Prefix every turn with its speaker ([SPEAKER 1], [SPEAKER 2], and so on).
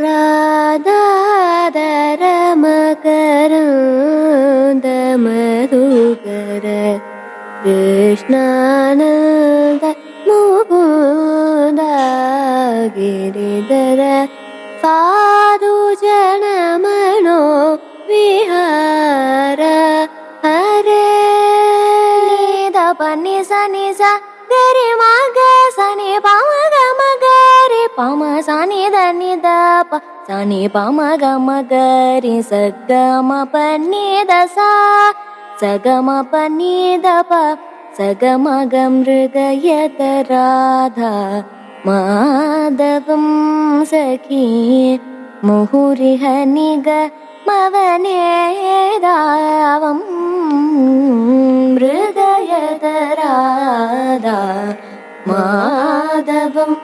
[SPEAKER 1] राधाधरमकरन्दमधुकर कृष्णानन्द मुकुन्द गिरिधर साधुजनमनो विहार हरे निधप निस निस गरि मग सनि पम गम गरि पम सनि धनि दप सनि पम गम गरि सगम पनि दसा सगम पनि दप सगम गम मृगयत राधा माधवं सखी मुहुरिहनिग मवने दावं मृगयत राधा माधवम्।